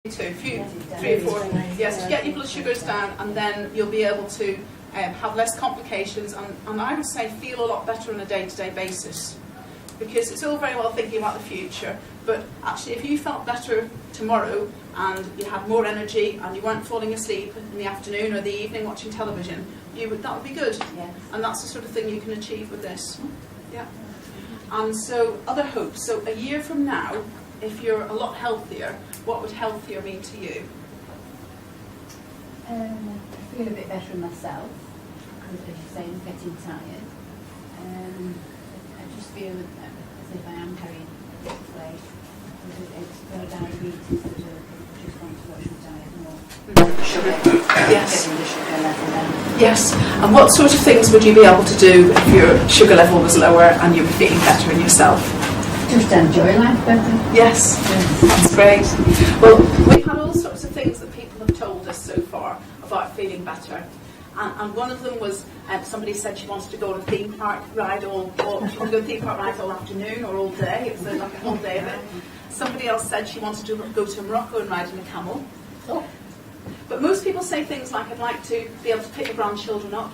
three or four. Yes, to get your blood sugars down, and then you'll be able to have less complications, and I would say feel a lot better on a day-to-day basis. Because it's all very well thinking about the future, but actually if you felt better tomorrow and you had more energy and you weren't falling asleep in the afternoon or the evening watching television, that would be good. Yes. And that's the sort of thing you can achieve with this. Yeah. And so other hopes. So a year from now, if you're a lot healthier, what would healthier mean to you? I feel a bit better in myself, because as you say, I'm getting tired. I just feel as if I am carrying a bit of weight. It's got diabetes that I just want to watch my diet more. Sugar. Yes. Getting the sugar level down. Yes. And what sort of things would you be able to do if your sugar level was lower and you were feeling better in yourself? Just enjoy life better. Yes. That's great. Well, we've had all sorts of things that people have told us so far about feeling better. And one of them was somebody said she wanted to go on a theme park ride all afternoon or all day. It was like a whole day of it. Somebody else said she wanted to go to Morocco and ride in a camel. Oh. But most people say things like, I'd like to be able to pick the grandchildren up.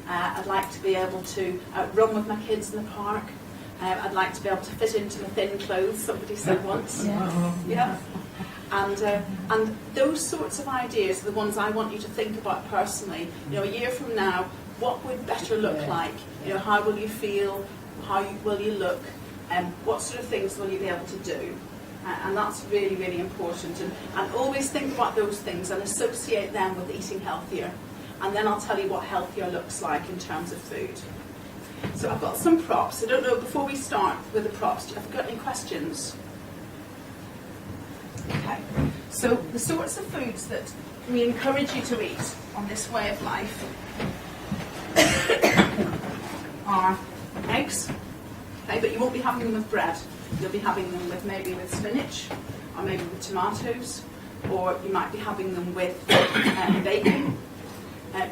I'd like to be able to run with my kids in the park. I'd like to be able to fit into my thin clothes, somebody said once. Yeah. And those sorts of ideas are the ones I want you to think about personally. You know, a year from now, what would better look like? You know, how will you feel? How will you look? What sort of things will you be able to do? And that's really, really important. And always think about those things and associate them with eating healthier. And then I'll tell you what healthier looks like in terms of food. So I've got some props. I don't know, before we start with the props, have you got any questions? Okay. So the sorts of foods that we encourage you to eat on this way of life are eggs. Okay, but you won't be having them with bread. You'll be having them with maybe with spinach, or maybe with tomatoes, or you might be having them with bacon.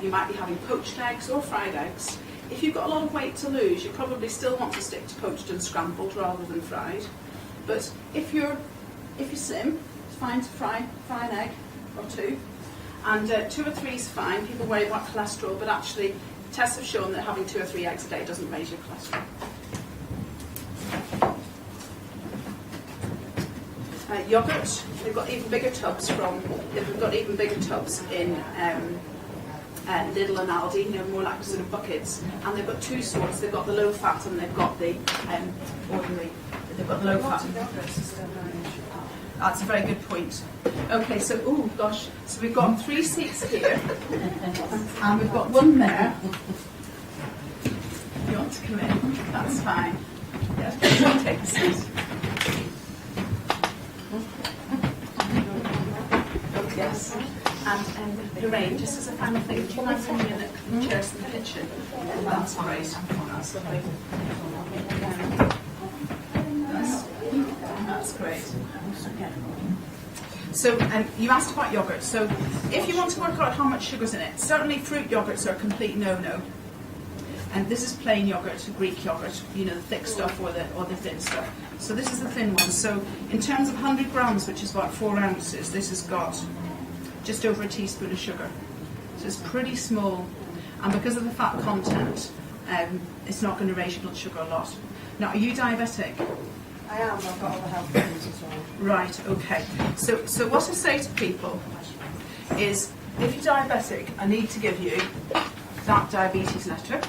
You might be having poached eggs or fried eggs. If you've got a lot of weight to lose, you probably still want to stick to poached and scrambled rather than fried. But if you're slim, it's fine to fry an egg or two. And 2 or 3 is fine. People worry about cholesterol, but actually tests have shown that having 2 or 3 eggs a day doesn't raise your cholesterol. Yogurt, they've got even bigger tubs in Lidl and Aldi, you know, more like sort of buckets, and they've got 2 sorts. They've got the low fat and they've got the ordinary. They've got the low fat. That's a very good point. Okay, so so we've got 3 seats here, and we've got 1 there. If you want to come in, that's fine. Yes, please take a seat. Yes. And Lorraine, just as a final thing, do you mind bringing in the chairs in the kitchen? That's great. That's lovely. That's great. So you asked about yogurt. So if you want to work out how much sugar's in it, certainly fruit yogurts are a complete no-no. And this is plain yogurt, Greek yogurt, you know, the thick stuff or the thin stuff. So this is the thin one. So in terms of 100 grams, which is about 4 ounces, this has got just over a teaspoon of sugar. So it's pretty small, and because of the fat content, it's not going to raise your blood sugar a lot. Now, are you diabetic? I am. I've got all the health problems as well. Right, okay. So what I say to people is, if you're diabetic, I need to give you that diabetes letter.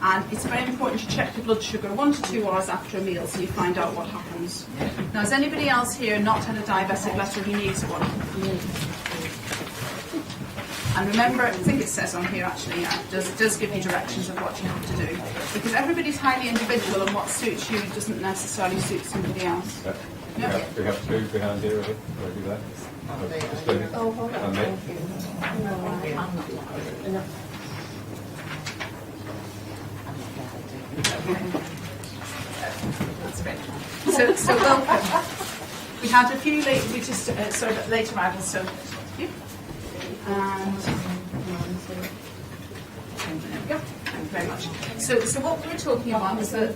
And it's very important to check the blood sugar 1 to 2 hours after a meal so you find out what happens. Now, has anybody else here not had a diabetic letter who needs one? And remember, I think it says on here actually, it does give you directions of what you have to do. Because everybody's highly individual, and what suits you doesn't necessarily suit somebody else. Yeah. We have 2 behind here, do that? That's great. So welcome. We had a few late arrivals, so thank you. And there we go. Thank you very much. So what we were talking about was the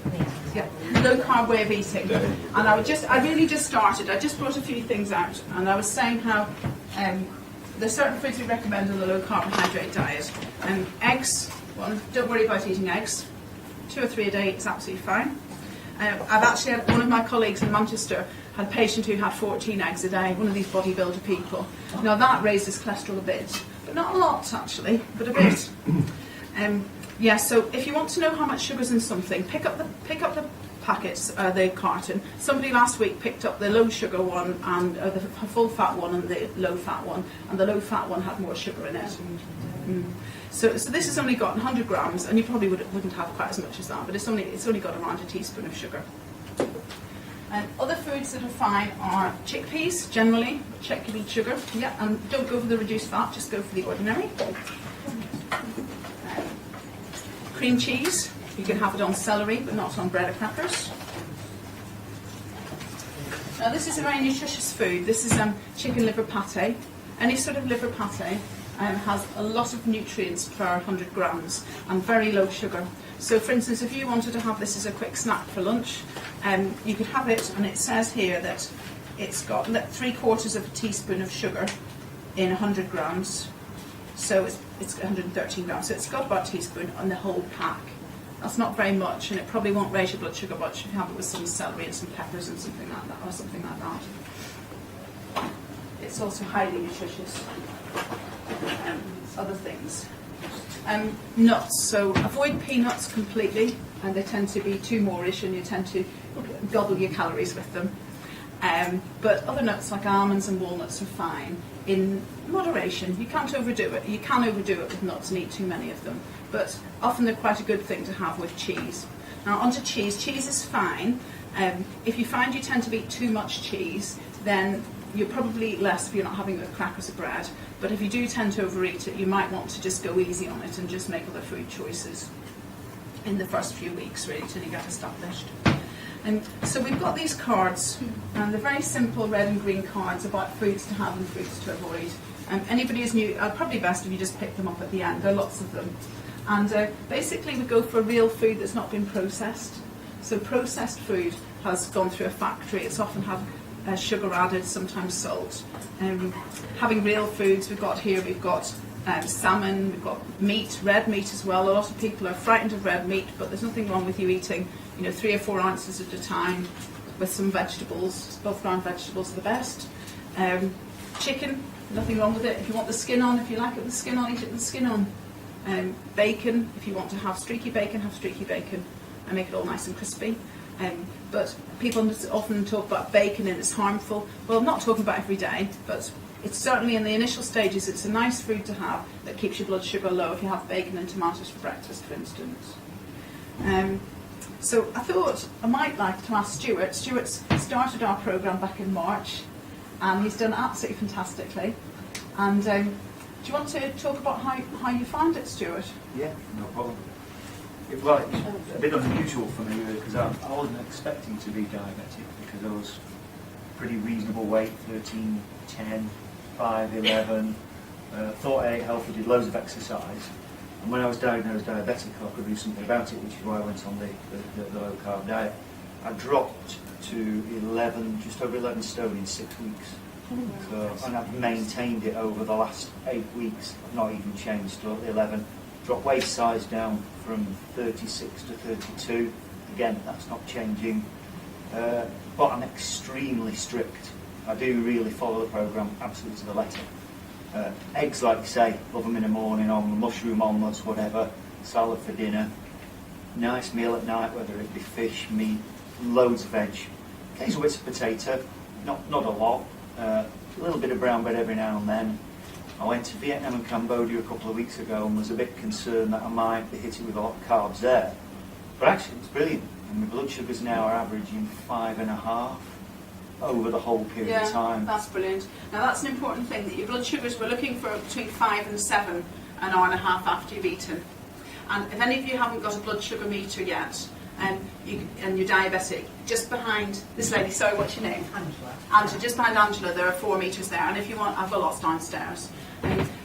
low carb way of eating, and I really just started. I just brought a few things out, and I was saying how there's certain foods we recommend on the low carbohydrate diet. Eggs. Well, don't worry about eating eggs. 2 or 3 a day is absolutely fine. I've actually had one of my colleagues in Manchester had a patient who had 14 eggs a day, one of these bodybuilder people. Now that raises cholesterol a bit, but not a lot actually, but a bit. So if you want to know how much sugar's in something, pick up the packets, the carton. Somebody last week picked up the low sugar one and the full fat one and the low fat one, and the low fat one had more sugar in it. So this has only got 100 grams, and you probably wouldn't have quite as much as that, but it's only got around a teaspoon of sugar. Other foods that are fine are chickpeas, generally. Check your blood sugar. Yeah, and don't go for the reduced fat, just go for the ordinary. Cream cheese, you can have it on celery, but not on bread or crackers. Now this is a very nutritious food. This is chicken liver pate. Any sort of liver pate has a lot of nutrients per 100 grams and very low sugar. So for instance, if you wanted to have this as a quick snack for lunch, you could have it, and it says here that it's got 3/4 of a teaspoon of sugar in 100 grams. So it's 113 grams. So it's got about a teaspoon on the whole pack. That's not very much, and it probably won't raise your blood sugar much if you have it with some celery and some peppers and something like that, or something like that. It's also highly nutritious. Other things. Nuts. So avoid peanuts completely, and they tend to be too moreish, and you tend to gobble your calories with them. But other nuts like almonds and walnuts are fine in moderation. You can't overdo it. You can overdo it with nuts and eat too many of them, but often they're quite a good thing to have with cheese. Now onto cheese. Cheese is fine. If you find you tend to eat too much cheese, then you'll probably eat less if you're not having it with crackers or bread. But if you do tend to overeat it, you might want to just go easy on it and just make other food choices in the first few weeks, really, till you get established. And so we've got these cards, and they're very simple red and green cards about foods to have and foods to avoid. Anybody is new, probably best if you just pick them up at the end. There are lots of them. And basically we go for real food that's not been processed. So processed food has gone through a factory. It's often had sugar added, sometimes salt. Having real foods, we've got salmon, we've got meat, red meat as well. A lot of people are frightened of red meat, but there's nothing wrong with you eating 3 or 4 ounces at a time with some vegetables. Both round vegetables are the best. Chicken, nothing wrong with it. If you want the skin on, if you like it with the skin on, eat it with the skin on. Bacon, if you want to have streaky bacon, have streaky bacon and make it all nice and crispy. But people often talk about bacon and it's harmful. Well, I'm not talking about every day, but it's certainly in the initial stages, it's a nice food to have that keeps your blood sugar low if you have bacon and tomatoes for breakfast, for instance. So I thought I might like to ask Stuart. Stuart's started our programme back in March, and he's done absolutely fantastically. And do you want to talk about how you found it, Stuart? Yeah, no problem. Well, it was a bit unusual for me because I wasn't expecting to be diabetic because I was pretty reasonable weight, 13, 10, 5, 11, thought I ate healthy, did loads of exercise. And when I was diagnosed diabetic, I could do something about it, which is why I went on the low carb diet. I dropped to just over 11 stone in 6 weeks. And I've maintained it over the last 8 weeks. I've not even changed to 11. Dropped waist size down from 36 to 32. Again, that's not changing. But I'm extremely strict. I do really follow the programme absolutely to the letter. Eggs, like you say, love them in the morning, on mushroom omelets, whatever. Salad for dinner. Nice meal at night, whether it be fish, meat, loads of veg. Occasional bits of potato, not a lot. A little bit of brown bread every now and then. I went to Vietnam and Cambodia a couple of weeks ago and was a bit concerned that I might be hitting with a lot of carbs there. But actually, it's brilliant. And my blood sugars now are averaging 5.5 over the whole period of time. That's brilliant. Now that's an important thing, that your blood sugars, we're looking for between 5 and 7 an hour and a half after you've eaten. And if any of you haven't got a blood sugar meter yet, and you're diabetic, just behind this lady, sorry, what's your name? Angela. Angela, just behind Angela, there are 4 metres there, and if you want, I've got lots downstairs.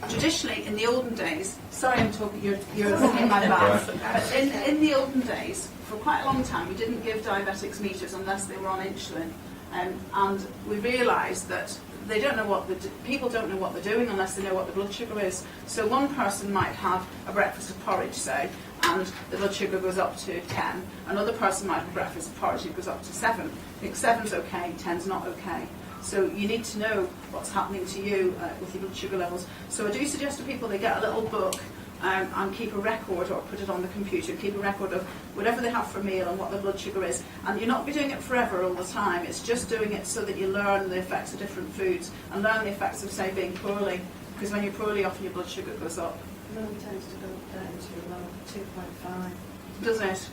Traditionally, in the olden days, sorry I'm talking, you're in my back, but in the olden days, for quite a long time, we didn't give diabetics metres unless they were on insulin, and we realised that they don't know people don't know what they're doing unless they know what the blood sugar is. So one person might have a breakfast of porridge, say, and the blood sugar goes up to 10. Another person might have a breakfast of porridge and it goes up to 7. I think 7's okay, 10's not okay. So you need to know what's happening to you with your blood sugar levels. So I do suggest to people they get a little book and keep a record, or put it on the computer, keep a record of whatever they have for a meal and what their blood sugar is. And you're not be doing it forever all the time. It's just doing it so that you learn the effects of different foods and learn the effects of, say, being poorly. Because when you're poorly, often your blood sugar goes up. Mine tends to go down to low, 2.5. Doesn't it?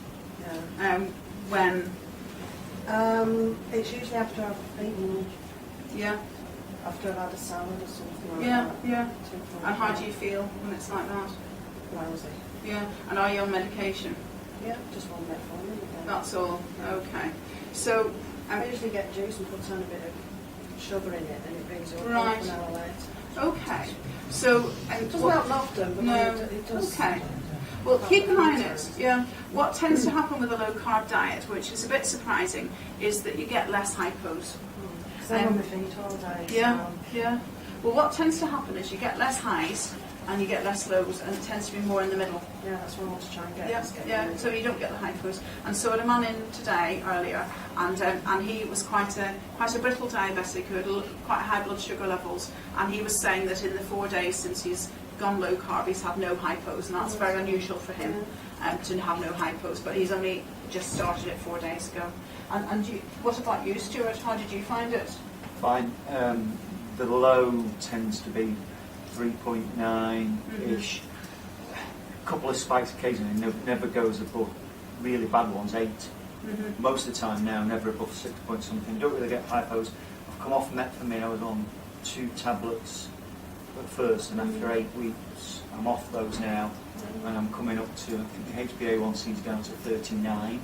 Yeah. When? It's usually after I've eaten, Yeah. after I've had a salad or something like Yeah, that. yeah. 2.5. And how do you feel when it's like that? Lousy. Yeah. And are you on medication? Yeah, just one metformin again. That's all. Okay. So, I usually get juice and put on a bit of sugar in it, and it brings it up Right. half an hour later. okay. So, It doesn't happen often, but No. when it does. Okay. Well, keep an eye on it. Yeah. What tends to happen with a low carb diet, which is a bit surprising, is that you get less hypos. Because I'm on my feet all day. Yeah. So. Yeah. Well, what tends to happen is you get less highs and you get less lows, and it tends to be more in the middle. Yeah, that's what I want to try and get. Yeah, is get yeah. rid of So it. you don't get the hypos. And so I had a man in today earlier, and he was quite a brittle diabetic who had quite high blood sugar levels, and he was saying that in the 4 days since he's gone low carb, he's had no hypos, and that's very unusual for him to have no hypos. But he's only just started it 4 days ago. And what about you, Stuart? How did you find it? Fine. The low tends to be 3.9-ish. A couple of spikes occasionally, never goes above really bad ones, 8. Mm-hmm. Most of the time now, never above 6 point something. Don't really get hypos. I've come off metformin. I was on 2 tablets at first, and after 8 weeks, I'm off those now, and I'm coming up to, I think the HbA1c is down to 39.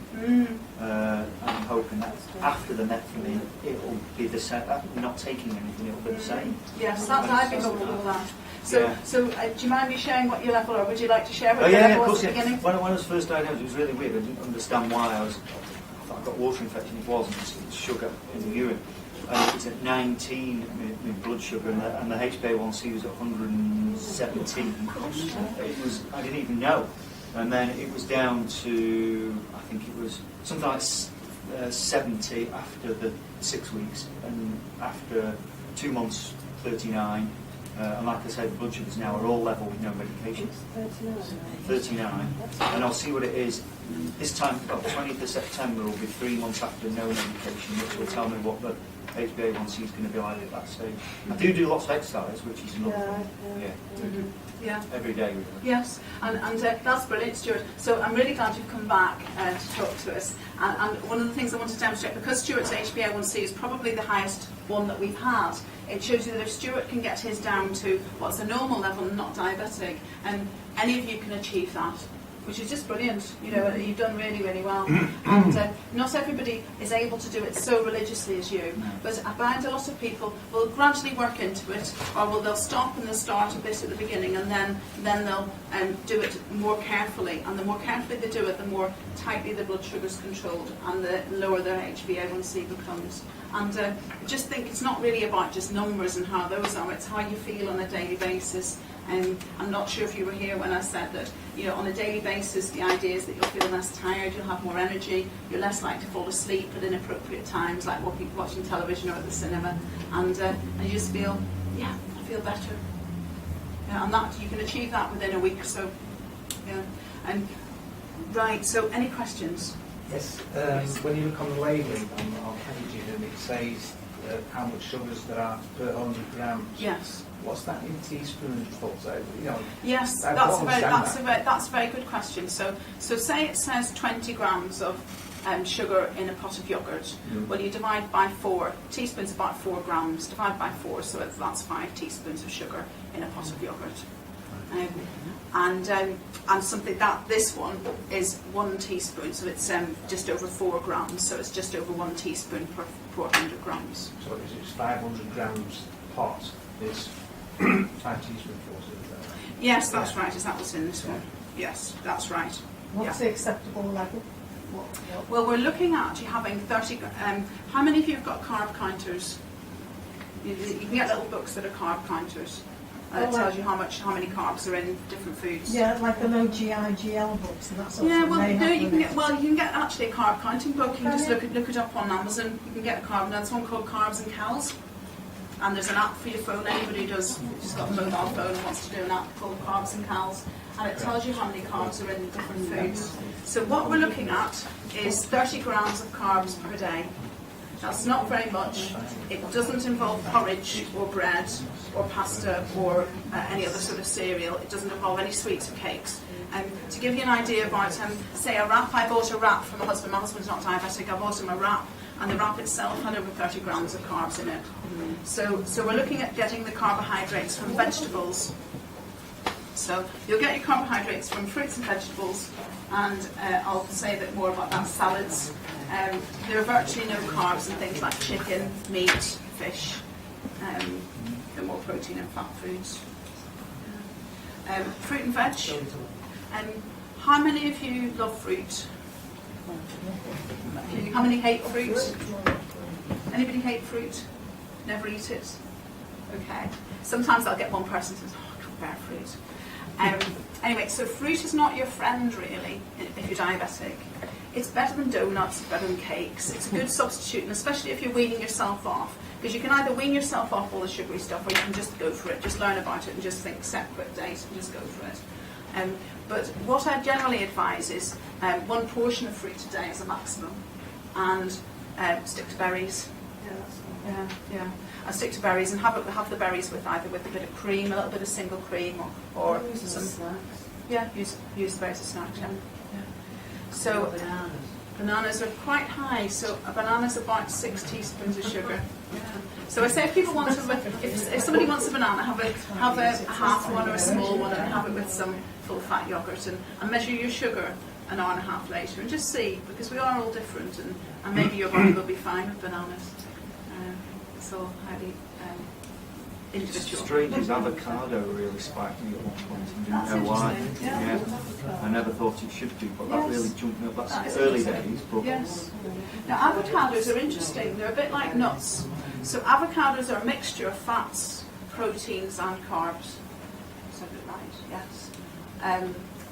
I'm hoping that after the metformin, it'll be the same. Not taking anything, it'll be the same. Yes, I'd be hopeful with that. So, Yeah. Do you mind me sharing what your level, or would you like to share what Oh your yeah, level of was course. at the Yeah. beginning? When I was first diagnosed, it was really weird. I didn't understand why. I thought I got water infection. It wasn't. It's sugar in the urine. And it was at 19, my blood sugar, and the HbA1c was at 117. It was, I didn't even know. And then it was down to, I think it was something like 70 after the 6 weeks, and after 2 months, 39. And like I said, the blood sugars now are all level with no medication. It's 39. 39. And I'll see what it is. This time, about 20th of September, will be 3 months after no medication, which will tell me what the HbA1c is going to be like at that stage. I do lots of exercise, which is another thing. Yeah. Yeah. Every day, really. Yes, and that's brilliant, Stuart. So I'm really glad you've come back to talk to us. And one of the things I want to demonstrate, because Stuart's HbA1c is probably the highest one that we've had, it shows you that if Stuart can get his down to what's a normal level and not diabetic, and any of you can achieve that, which is just brilliant. You know, you've done really, really well. And not everybody is able to do it so religiously as you, but I find a lot of people will gradually work into it, or they'll stop and they'll start a bit at the beginning, and then they'll do it more carefully. And the more carefully they do it, the more tightly the blood sugar is controlled, and the lower their HbA1c becomes. And just think it's not really about just numbers and how those are, it's how you feel on a daily basis. I'm not sure if you were here when I said that, you know, on a daily basis, the idea is that you'll feel less tired, you'll have more energy, you're less likely to fall asleep at inappropriate times, like watching television or at the cinema, and you just feel, yeah, I feel better. Yeah, and that you can achieve that within a week or so. Yeah. And right. So, any questions? Yes. When you look on the labelling on packaging, and it says how much sugars there are per 100 grams. Yes. What's that in teaspoonfuls? You know. Yes, I that's don't a very good question. So say it says 20 grams of sugar in a pot of yoghurt. Well, you divide by 4. Teaspoons about 4 grams. Divide by 4, so that's 5 teaspoons of sugar in a pot of yoghurt. And something that this one is 1 teaspoon, so it's just over 4 grams, so it's just over 1 teaspoon per 400 grams. So it's 500 grams pot is 5 teaspoonfuls, is that right? Yes, that's right. Is that what's in this one? Yes, that's right. What's the acceptable level? Well, we're looking at you having 30. How many of you have got carb counters? You can get little books that are carb counters. It tells you how many carbs are in different foods. Yeah, like the no GI/GL books and that sort of Yeah, thing. well, They no, have you can limits. get you can get actually a carb counting book. You can just Can look it up on Amazon. You can get a carb. There's one called Carbs and Cals, and there's an app for your phone. Anybody who's got a mobile phone and wants to do an app called Carbs and Cals, and it tells you how many carbs are in different foods. So what we're looking at is 30 grams of carbs per day. That's not very much. It doesn't involve porridge or bread or pasta or any other sort of cereal. It doesn't involve any sweets or cakes. To give you an idea about, say, a wrap, I bought a wrap from my husband. My husband's not diabetic. I bought him a wrap, and the wrap itself had over 30 grams of carbs in it. So we're looking at getting the carbohydrates from vegetables. So you'll get your carbohydrates from fruits and vegetables, and I'll say a bit more about that. Salads. There are virtually no carbs in things like chicken, meat, fish. They're more protein and fat foods. Fruit and veg. How many of you love fruit? How many hate fruit? Anybody hate fruit? Never eat it? Okay. Sometimes I'll get one person who says, oh, I can't bear fruit. Anyway, so fruit is not your friend really if you're diabetic. It's better than donuts, it's better than cakes. It's a good substitute, and especially if you're weaning yourself off. Because you can either wean yourself off all the sugary stuff, or you can just go for it, just learn about it and just think separate days and just go for it. But what I generally advise is 1 portion of fruit a day is a maximum, and stick to berries. Yeah. And stick to berries and have the berries with either with a bit of cream, a little bit of single cream, or some snacks. Yeah, use the berries as snacks. Yeah. So bananas are quite high. So a banana's about 6 teaspoons of sugar. So I say if people want if somebody wants a banana, have a half one or a small one, and have it with some full fat yogurt, and measure your sugar an hour and a half later, and just see, because we are all different, and maybe your body will be fine with bananas. It's all highly individual. Strange is avocado really spiked me at one point and didn't That's know why. interesting, yeah. I never thought it should do, but that Yes. really jumped me up. That's That is early interesting. days, but Yes. Now avocados are interesting. They're a bit like nuts. So avocados are a mixture of fats, proteins, and carbs. Is that right? Yes.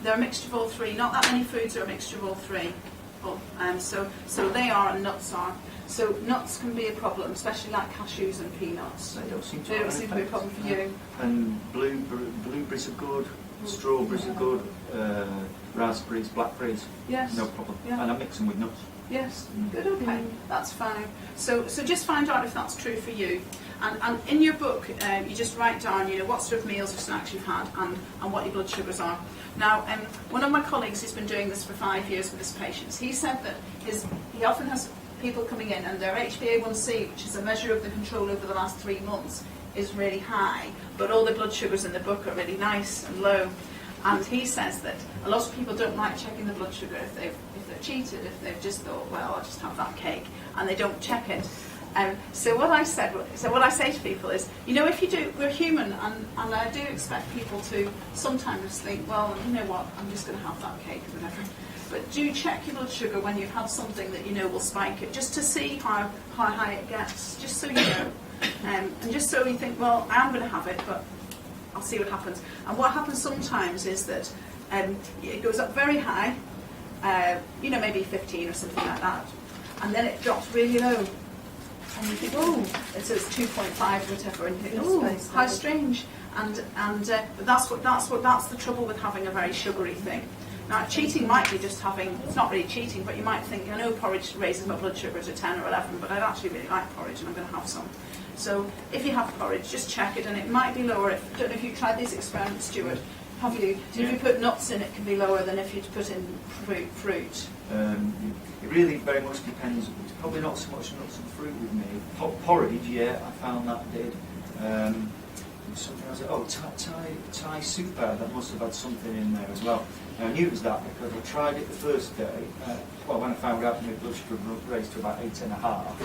They're a mixture of all three. Not that many foods are a mixture of all three. So they are, and nuts are. So nuts can be a problem, especially like cashews and peanuts. they don't seem to They have don't an seem to be a effect. problem for you. And blueberries are good, strawberries are good, raspberries, blackberries, Yes. no problem. Yeah. And I mix them with nuts. Yes, good, okay, that's fine. So just find out if that's true for you. And in your book, you just write down, what sort of meals or snacks you've had and what your blood sugars are. Now, one of my colleagues who's been doing this for 5 years with his patients, he said that he often has people coming in and their HbA1c, which is a measure of the control over the last 3 months, is really high, but all the blood sugars in the book are really nice and low. And he says that a lot of people don't like checking the blood sugar if they're cheated, if they've just thought, well, I'll just have that cake, and they don't check it. So what I say to people is, if you do, we're human, and I do expect people to sometimes think, well, you know what, I'm just going to have that cake or whatever. But do check your blood sugar when you've had something that will spike it, just to see how high it gets, just so you know. And just so you think, well, I am going to have it, but I'll see what happens. And what happens sometimes is that it goes up very high, maybe 15 or something like that, and then it drops really low. And you think, oh, it says 2.5 or whatever, and you think, oh, how strange. But that's the trouble with having a very sugary thing. Now, cheating might be just it's not really cheating, but you might think, I know porridge raises my blood sugar to 10 or 11, but I'd actually really like porridge and I'm going to have some. So if you have porridge, just check it, and it might be lower. I don't know if you've tried these experiments, Stuart. Have you? So if you put nuts in, it can be lower than if you put in fruit. It really very much depends. It's probably not so much nuts and fruit with me. Porridge, yeah, I found that did. something else. Oh, Thai super. That must have had something in there as well. And I knew it was that because I tried it the first day. Well, when I found out my blood sugar raised to about 8.5,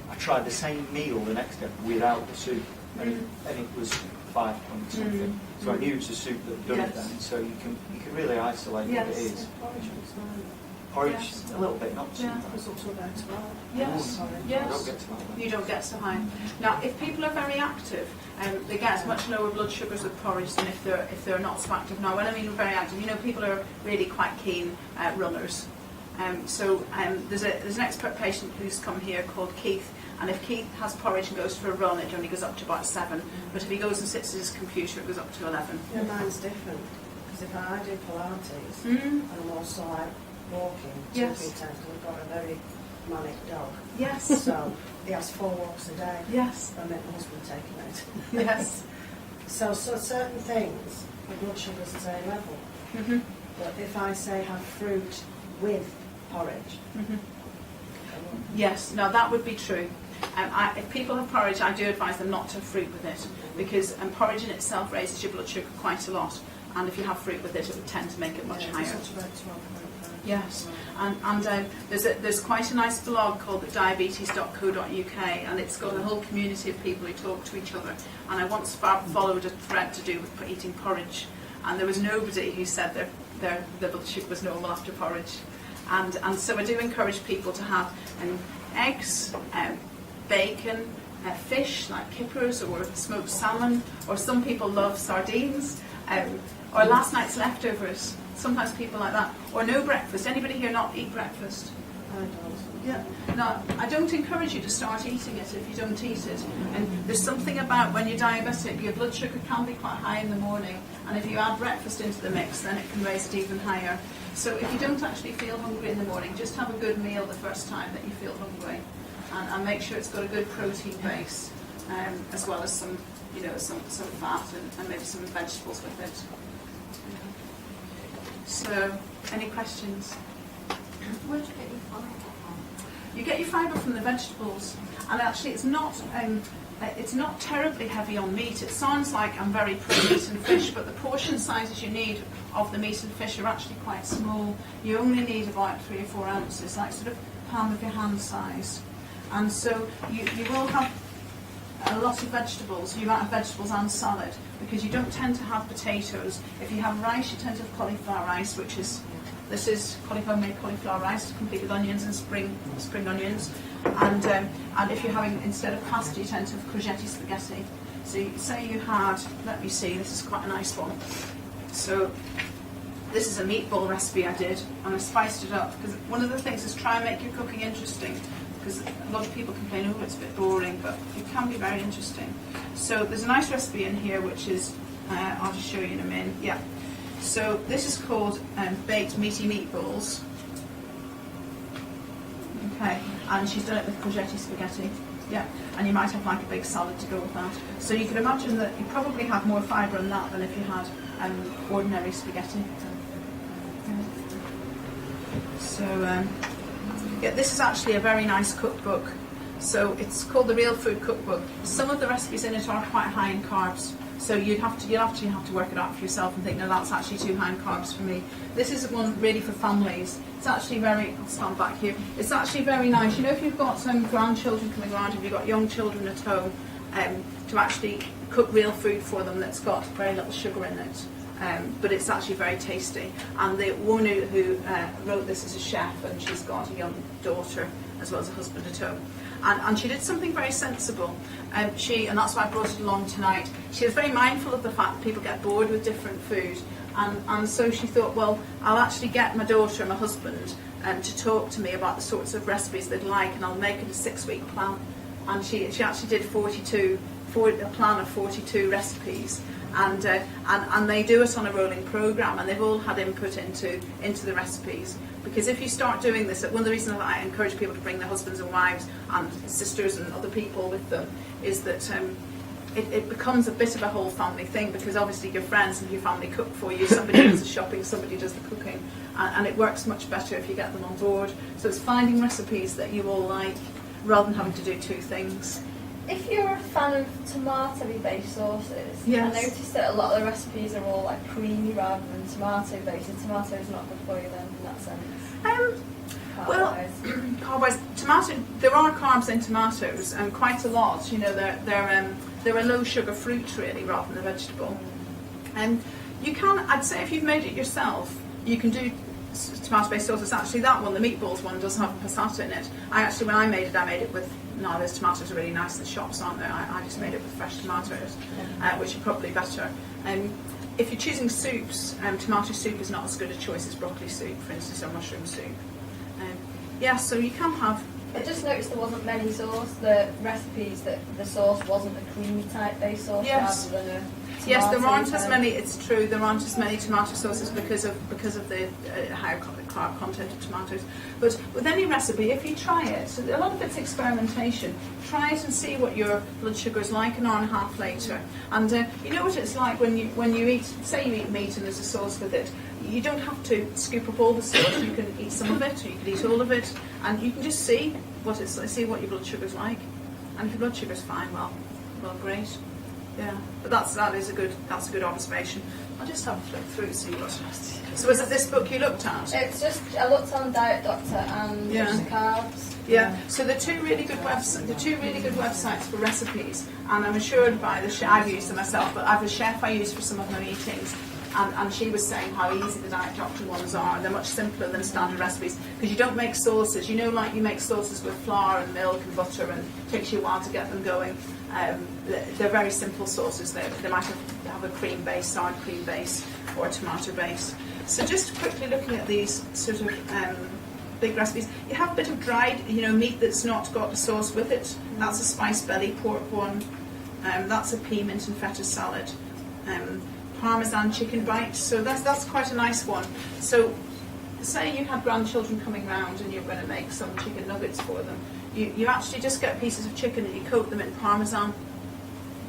I tried the same meal the next day without the soup, and it was 5 point something. So I knew it's the soup that had done it then. So you can really isolate what it is. Porridge, a little bit, not too much. It's also about 12. Yes. I Yes. don't get to that. You don't get so high. Now, if people are very active, they get much lower blood sugars with porridge than if they're not so active. Now, when I mean very active, people are really quite keen runners. There's an expert patient who's come here called Heath, and if Heath has porridge and goes for a run, it only goes up to about 7. But if he goes and sits at his computer, it goes up to 11. Yeah, mine's different. Because if I do Pilates, and I'm also like walking 2 or 3 times, because I've got a very manic dog. Yes. So he has 4 walks a day. Yes. I make my husband take him out. Yes. So certain things, the blood sugar's the same level. But if I say have fruit with porridge, Yes, no, that would be true. If people have porridge, I do advise them not to have fruit with it, because porridge in itself raises your blood sugar quite a lot, and if you have fruit with it, it would tend to make it much higher. It's about 12.5. Yes, and there's quite a nice blog called diabetes.co.uk, and it's got a whole community of people who talk to each other. And I once followed a thread to do with eating porridge, and there was nobody who said their blood sugar was normal after porridge. And so I do encourage people to have eggs, bacon, fish like kippers or smoked salmon, or some people love sardines, or last night's leftovers. Sometimes people like that. Or no breakfast. Anybody here not eat breakfast? I don't. Yeah. No, I don't encourage you to start eating it if you don't eat it. And there's something about when you're diabetic, your blood sugar can be quite high in the morning, and if you add breakfast into the mix, then it can raise it even higher. So if you don't actually feel hungry in the morning, just have a good meal the first time that you feel hungry, and make sure it's got a good protein base, as well as some fat and maybe some vegetables with it. So, any questions? Where do you get your fibre from? You get your fibre from the vegetables, and actually it's not terribly heavy on meat. It sounds like I'm very pro-meat and fish, but the portion sizes you need of the meat and fish are actually quite small. You only need about 3 or 4 ounces, like sort of palm of your hand size. And so you will have a lot of vegetables. You might have vegetables and salad, because you don't tend to have potatoes. If you have rice, you tend to have cauliflower rice, this is homemade cauliflower rice, complete with onions and spring onions. And if you're having, instead of pasta, you tend to have courgette spaghetti. So say you had, let me see, this is quite a nice one. So this is a meatball recipe I did, and I spiced it up, because one of the things is try and make your cooking interesting, because a lot of people complain, oh, it's a bit boring, but it can be very interesting. So there's a nice recipe in here, which is, I'll just show you in a minute. Yeah. So this is called baked meaty meatballs. Okay, and she's done it with courgette spaghetti. Yeah, and you might have like a big salad to go with that. So you can imagine that you probably have more fibre in that than if you had ordinary spaghetti. So yeah, this is actually a very nice cookbook. So it's called the Real Food Cookbook. Some of the recipes in it are quite high in carbs. So you'd actually have to work it out for yourself and think, no, that's actually too high in carbs for me. This is one really for families. It's actually I'll stand back here. It's actually very nice. You know, if you've got some grandchildren coming around, if you've got young children at home, to actually cook real food for them that's got very little sugar in it. But it's actually very tasty. And the woman who wrote this is a chef, and she's got a young daughter as well as a husband at home. And she did something very sensible. And that's why I brought it along tonight. She was very mindful of the fact that people get bored with different food. And so she thought, well, I'll actually get my daughter and my husband to talk to me about the sorts of recipes they'd like, and I'll make it a 6-week plan. And she actually did a plan of 42 recipes. And they do it on a rolling programme, and they've all had input into the recipes. Because if you start doing this, one of the reasons I encourage people to bring their husbands and wives and sisters and other people with them is that it becomes a bit of a whole family thing, because obviously your friends and your family cook for you, somebody does the shopping, somebody does the cooking, and it works much better if you get them on board. So it's finding recipes that you all like rather than having to do 2 things. If you're a fan of tomato-based sauces, Yes. I noticed that a lot of the recipes are all like creamy rather than tomato-based. And tomato's not good for you then, in that sense. Well, Carb-wise. carb-wise, there are carbs in tomatoes, and quite a lot. You know, they're a low sugar fruit really, rather than a vegetable. And you can, I'd say, if you've made it yourself, you can do tomato-based sauces. Actually, that one, the meatballs one, does have passata in it. When I made it with. No, those tomatoes are really nice in the shops, aren't they? I just made it with fresh tomatoes, which are probably better. If you're choosing soups, tomato soup is not as good a choice as broccoli soup, for instance, or mushroom soup. So you can have. I just noticed there wasn't many the recipes that the sauce wasn't a creamy type based sauce Yes. rather than a Yes, there aren't as type. many. It's true, there aren't as many tomato sauces because of the higher carb content of tomatoes. But with any recipe, if you try it, a lot of it's experimentation. Try it and see what your blood sugar is like an hour and a half later. And you know what it's like when you eat. Say you eat meat and there's a sauce with it. You don't have to scoop up all the sauce. You can eat some of it, or you can eat all of it, and you can just see what your blood sugar's like. And if your blood sugar's fine, well, great. Yeah, but that is a good observation. I'll just have a flick through to see what. So was it this book you looked at? It's just I looked on Diet Doctor and Yeah. the carbs. Yeah. So the two really good websites for recipes, and I'm assured by the chef. I've used them myself, but I have a chef I use for some of my meetings. And she was saying how easy the Diet Doctor ones are. They're much simpler than standard recipes because you don't make sauces. You know, like you make sauces with flour and milk and butter, and it takes you a while to get them going. They're very simple sauces. They might have a cream base, sour cream base, or a tomato base. So just quickly looking at these sort of big recipes, you have a bit of dried, meat that's not got the sauce with it. That's a spice belly pork one. That's a pea, mint and feta salad. Parmesan chicken bites, so that's quite a nice one. So say you had grandchildren coming round and you're going to make some chicken nuggets for them. You actually just get pieces of chicken and you coat them in parmesan.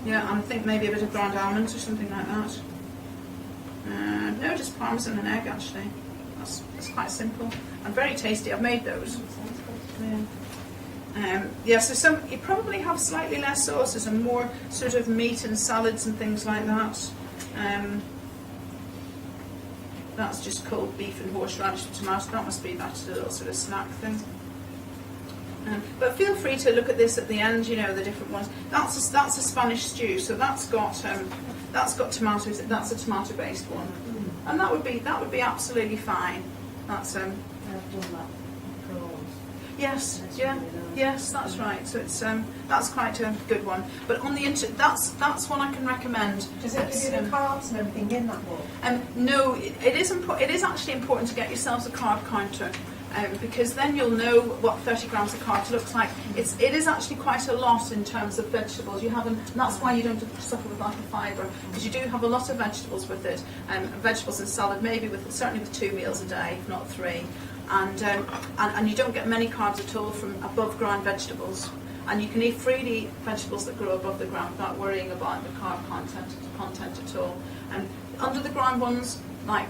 Yeah, and I think maybe a bit of ground almonds or something like that. No, just parmesan and egg actually. That's quite simple and very tasty. I've made those. So you probably have slightly less sauces and more sort of meat and salads and things like that. That's just cold beef and horseradish and tomato. That must be that little sort of snack thing. But feel free to look at this at the end. The different ones. That's a Spanish stew. So that's got tomatoes. That's a tomato-based one, and that would be absolutely fine. That's I've done that prawns. Yes, That's yeah, really nice. yes, that's right. So it's that's quite a good one. But on the that's one I can recommend. Does it give you the carbs and everything in that book? No, it is actually important to get yourselves a carb counter. Because then you'll know what 30 grams of carbs looks like. It is actually quite a lot in terms of vegetables. And that's why you don't suffer with lack of fibre, because you do have a lot of vegetables with it. Vegetables and salad, certainly with 2 meals a day, if not 3. And you don't get many carbs at all from above ground vegetables. And you can freely eat vegetables that grow above the ground without worrying about the carb content at all. And under the ground ones, like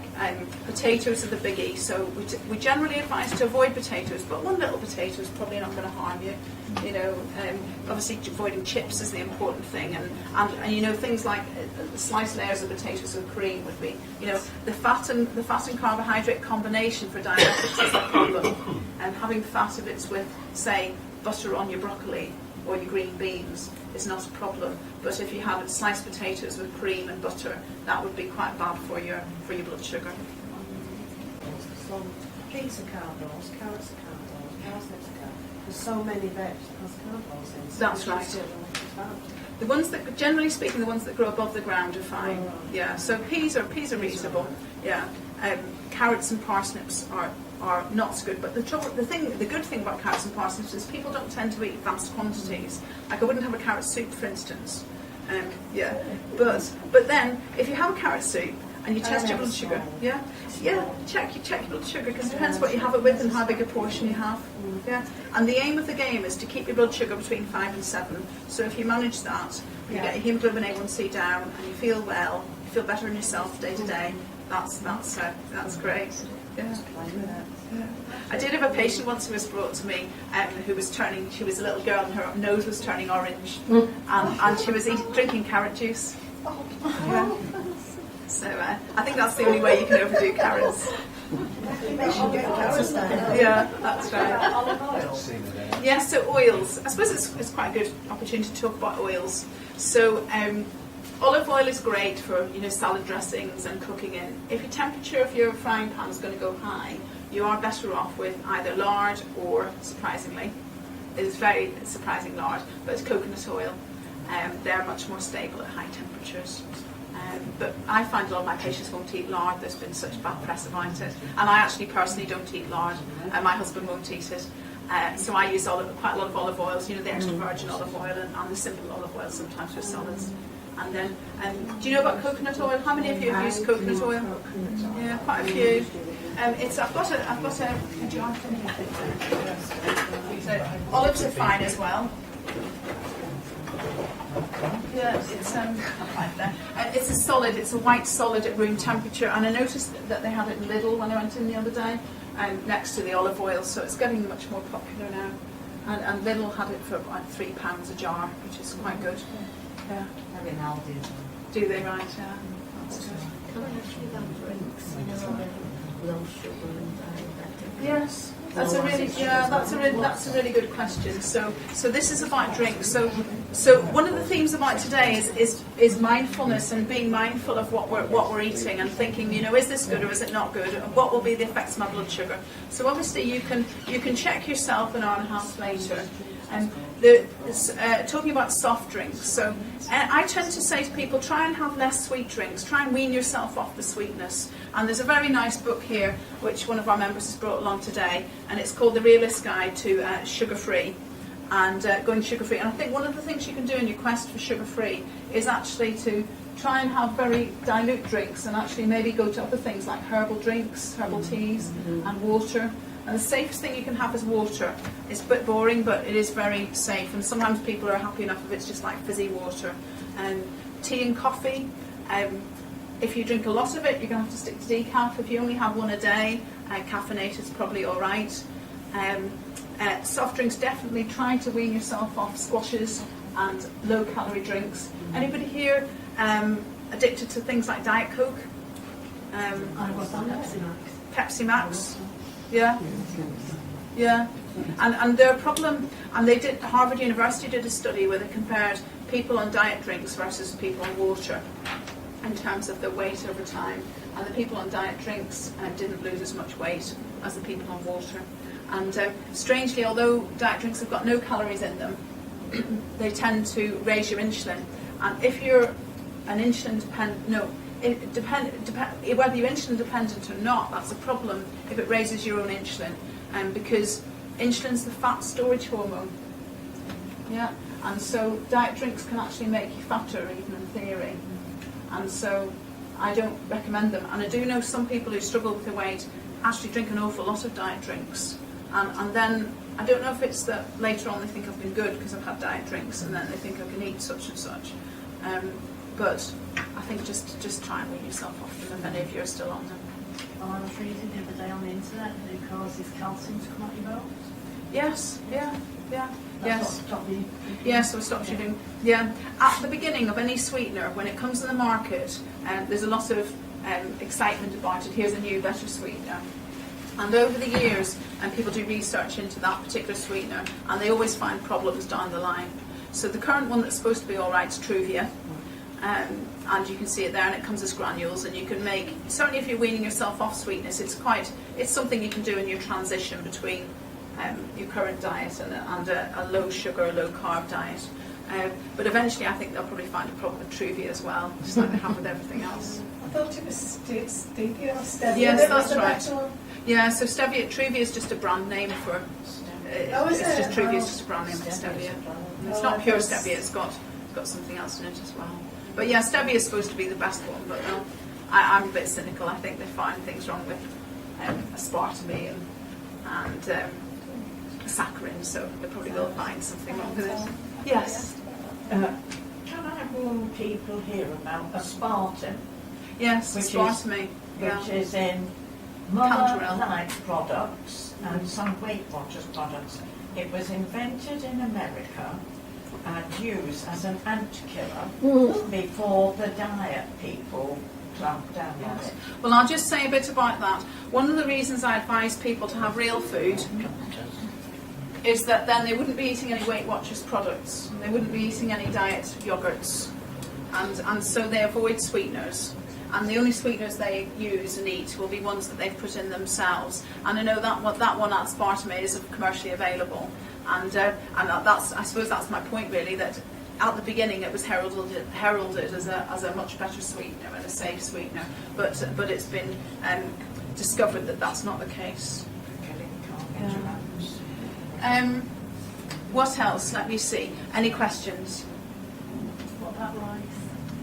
potatoes are the biggie, so we generally advise to avoid potatoes, but one little potato is probably not going to harm you. Obviously avoiding chips is the important thing, and things like sliced layers of potatoes with cream would be, the fat and carbohydrate combination for diabetics is the problem. And having fat if it's with, say, butter on your broccoli or your green beans is not a problem, but if you had sliced potatoes with cream and butter, that would be quite bad for your blood sugar. Some peas are carbohydrates, carrots are carbohydrates, parsnips are carbohydrates. There's so many vegetables carbohydrates in. So That's you right. just don't know what it's about. The ones that, generally speaking, the ones that grow above the ground are fine. Oh, right. Yeah, so peas are reasonable. Yeah, carrots and parsnips are not so good. But the good thing about carrots and parsnips is people don't tend to eat vast quantities. Like I wouldn't have a carrot soup, for instance. But then if you have a carrot soup and you test your blood sugar. Yeah, check your blood sugar, because it depends what you have it with and how big a portion you have. Yeah, and the aim of the game is to keep your blood sugar between 5 and 7. So if you manage that, you get your hemoglobin A1C down, and you feel well, you feel better in yourself day to day. That's great. Yeah. I did have a patient once who was brought to me who was turning. She was a little girl, and her nose was turning orange, and she was drinking carrot juice. Yeah. So I think that's the only way you can overdo carrots. Yeah, that's right. Yeah, so oils. I suppose it's quite a good opportunity to talk about oils. So olive oil is great for salad dressings and cooking in. If your temperature of your frying pan is going to go high, you are better off with either lard or, surprisingly, it's very surprising lard, but it's coconut oil. They're much more stable at high temperatures. But I find a lot of my patients won't eat lard. There's been such bad press about it. And I actually personally don't eat lard. My husband won't eat it. So I use quite a lot of olive oils, the extra virgin olive oil and the simple olive oil sometimes for solids. And then, do you know about coconut oil? How many of you have used coconut oil? Yeah, quite a few. I've got a jar from here. So olives are fine as well. Yeah, it's a solid. It's a white solid at room temperature, and I noticed that they had it in Lidl when I went in the other day, next to the olive oil. So it's getting much more popular now. And Lidl had it for about £3 a jar, which is quite good. Yeah. Maybe now Do they, right? Yeah. That's good. Yes, that's a really good question. So this is about drinks. So one of the themes about today is mindfulness and being mindful of what we're eating and thinking, is this good or is it not good? And what will be the effects of my blood sugar? So obviously you can check yourself an hour and a half later. Talking about soft drinks, so I tend to say to people, try and have less sweet drinks, try and wean yourself off the sweetness. And there's a very nice book here, which one of our members has brought along today, and it's called The Realist Guide to Sugar-Free, and going sugar-free. And I think one of the things you can do in your quest for sugar-free is actually to try and have very dilute drinks, and actually maybe go to other things like herbal drinks, herbal teas, and water. And the safest thing you can have is water. It's a bit boring, but it is very safe. And sometimes people are happy enough if it's just like fizzy water. Tea and coffee. If you drink a lot of it, you're going to have to stick to decaf. If you only have one a day, caffeinated is probably all right. Soft drinks, definitely try to wean yourself off squashes and low-calorie drinks. Anybody here addicted to things like Diet Coke? Pepsi Max. Yeah, and their problem, and Harvard University did a study where they compared people on diet drinks versus people on water in terms of their weight over time, and the people on diet drinks didn't lose as much weight as the people on water. And strangely, although diet drinks have got no calories in them, they tend to raise your insulin, and if you're an insulin dependent, whether you're insulin dependent or not, that's a problem if it raises your own insulin, because insulin's the fat storage hormone. Yeah, and so diet drinks can actually make you fatter, even in theory. And so I don't recommend them. And I do know some people who struggle with their weight actually drink an awful lot of diet drinks, and then I don't know if it's that later on they think I've been good because I've had diet drinks, and then they think I can eat such and such. But I think just try and wean yourself off them if any of you are still on them. Well, I was reading the other day on the internet that it causes calcium to come out your bones. Yes, yeah. That's what stopped you. Yes, so it stops you doing. Yeah, at the beginning of any sweetener, when it comes in the market, there's a lot of excitement about it. Here's a new, better sweetener. And over the years, people do research into that particular sweetener, and they always find problems down the line. So the current one that's supposed to be all right is Truvia. And you can see it there, and it comes as granules, and you can make, certainly if you're weaning yourself off sweetness, it's something you can do in your transition between your current diet and a low sugar, low carb diet. But eventually I think they'll probably find a problem with Truvia as well, just like they have with everything else. I thought it was stevia or stevia. Yes, that's right. Yeah, so Truvia is just a brand name for, Truvia is just a brand name for stevia. It's not pure stevia, it's got something else in it as well. But yeah, stevia is supposed to be the best one, but I'm a bit cynical. I think they find things wrong with aspartame and saccharin, so they probably will find something wrong with it. Yes. Can I warn people here about aspartame, Yes, Which aspartame. which is in Canderel. Mother-like products and some Weight Watchers products? It was invented in America and used as an ant-killer before the diet people clamped down on Yes. it. Well, I'll just say a bit about that. One of the reasons I advise people to have real food is that then they wouldn't be eating any Weight Watchers products. They wouldn't be eating any diet yogurts. And so they avoid sweeteners. And the only sweeteners they use and eat will be ones that they've put in themselves. And I know that one aspartame is commercially available. And that's, I suppose that's my point really, that at the beginning it was heralded as a much better sweetener and a safe sweetener. But it's been discovered that that's not the case. What else? Let me see. Any questions? What about rice?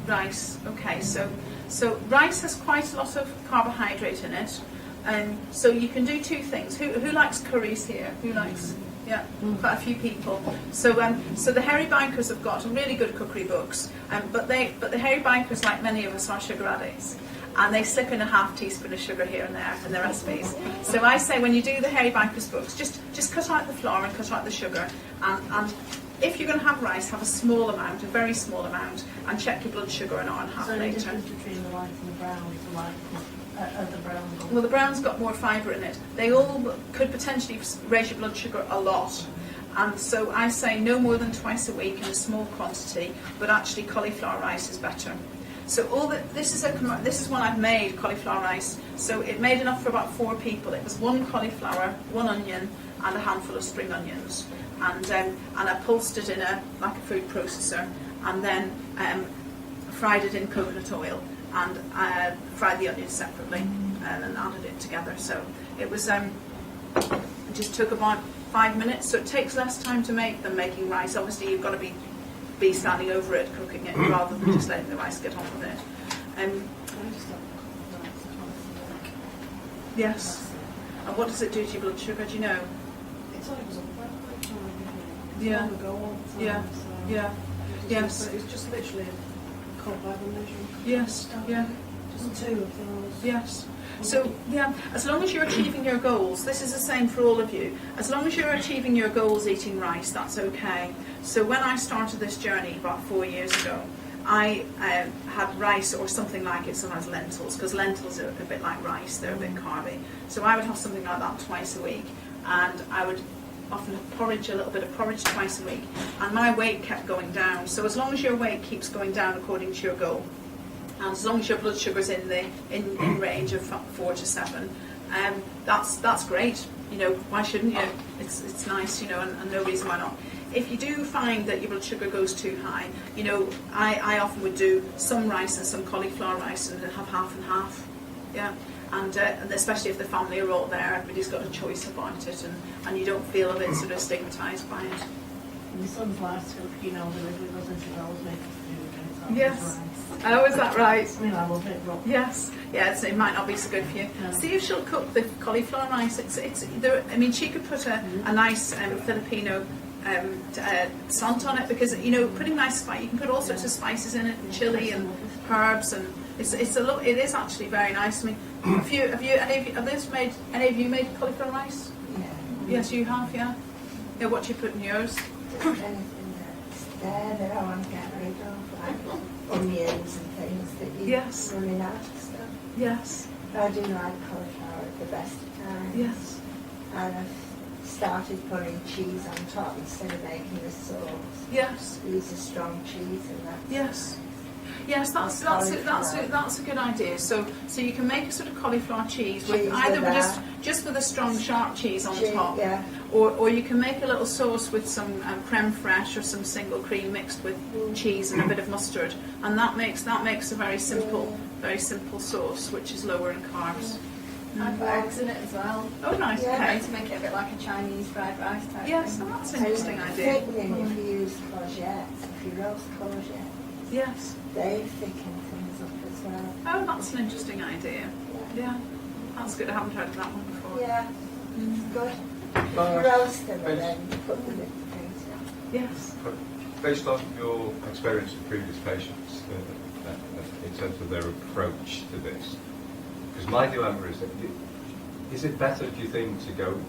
Rice. Okay, so rice has quite a lot of carbohydrate in it, so you can do two things. Who likes curries here? Who likes? Yeah, quite a few people. So the Hairy Bikers have got really good cookery books, but the Hairy Bikers, like many of us, are sugar addicts. And they slip in a half teaspoon of sugar here and there in their recipes. So I say when you do the Hairy Bikers books, just cut out the flour and cut out the sugar. And if you're going to have rice, have a small amount, a very small amount, and check your blood sugar an hour and a half So the later. difference between the white and the brown is the white and the brown. Well, the brown's got more fibre in it. They all could potentially raise your blood sugar a lot. And so I say no more than twice a week in a small quantity, but actually cauliflower rice is better. So this is one I've made, cauliflower rice. So it made enough for about 4 people. It was 1 cauliflower, 1 onion, and a handful of spring onions. And I pulsed it in a food processor, and then fried it in coconut oil, and fried the onions separately, and then added it together. So it was it just took about 5 minutes. So it takes less time to make than making rice. Obviously, you've got to be standing over it, cooking it, rather than just letting the rice get on with it. Yes. And what does it do to your blood sugar? Do you know? It's like it was a web time. Yeah. Long ago, all the time, Yeah. so Yeah. Yes. It's just literally a cup by the measure. Yes. Yeah. Just 2 of those. Yes. So, yeah, as long as you're achieving your goals, this is the same for all of you, as long as you're achieving your goals eating rice, that's okay. So when I started this journey about 4 years ago, I had rice or something like it, sometimes lentils, because lentils are a bit like rice, they're a bit carby. So I would have something like that twice a week, and I would often have porridge, a little bit of porridge twice a week, and my weight kept going down. So as long as your weight keeps going down according to your goal, and as long as your blood sugar's in range of 4 to 7, that's great. You know, why shouldn't you? It's nice, you know, and no reason why not. If you do find that your blood sugar goes too high, you know, I often would do some rice and some cauliflower rice and have half and half. Yeah. And especially if the family are all there, everybody's got a choice about it, and you don't feel a bit sort of stigmatised by it. My son's last week, you know, the delivery wasn't until I was making food, and it's always Yes. rice. Oh, is that right? I mean, I love it, but Yes, yes, it might not be so good for you. No. See if she'll cook the cauliflower rice. It's there, I mean, she could put a nice Filipino sant on it, because you know, putting nice spice, you can put all sorts of spices in it, and chili and herbs, and it is actually very nice. I mean, any of you made cauliflower rice? Yeah. Yes, you have. Yeah. Yeah. What do you put in yours? Anything that's there that I want to get rid of, like onions and things that you're Yes. running out of stuff. Yes. I do like cauliflower at the best of times. Yes. And I've started putting cheese on top instead of making the sauce. Yes. Use a strong cheese and that. Yes. Yes, that's a good idea. So you can make a sort of cauliflower cheese with Cheese either with with that. just with a strong sharp cheese on Cheese, top, yeah. or you can make a little sauce with some creme fraiche or some single cream mixed with cheese and a bit of mustard, and that makes a very simple sauce which is lower in carbs. I put eggs in it as well. Oh, nice. Yeah. Okay. To make it a bit like a Chinese fried rice type Yes, thing. that's an interesting idea. Thinking if you use courgettes, if you roast courgettes, Yes. They thicken things up as well. Oh, that's an interesting idea. Yeah. That's good. I haven't heard of that one before. Yeah, Mm. it's good. Uh, Roast them based- and then put them in the freezer. Yes. Based on your experience with previous patients, in terms of their approach to this, because my dilemma is that is it better, do you think, to go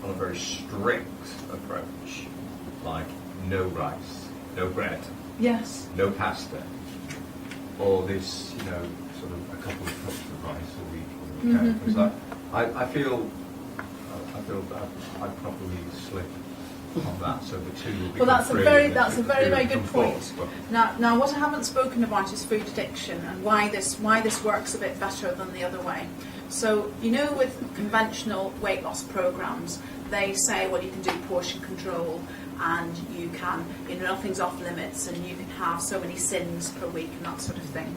on a very strict approach, like no rice, no bread, Yes. no pasta, or this, sort of a couple of cups of rice a week? Mhm, Because I feel that I'd probably slip on that, so the two will be. Well, that's a very very good point. But Now, what I haven't spoken about is food addiction and why this works a bit better than the other way. So, with conventional weight loss programs, they say, well, you can do portion control and you can, nothing's off limits and you can have so many sins per week and that sort of thing.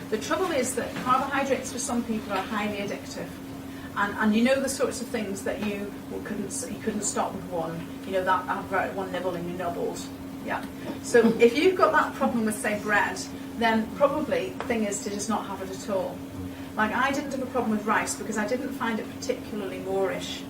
The trouble is that carbohydrates for some people are highly addictive. And the sorts of things that you couldn't stop with one, that advert, one nibble and you nibbled. Yeah. So if you've got that problem with, say, bread, then probably the thing is to just not have it at all. Like, I didn't have a problem with rice because I didn't find it particularly moreish.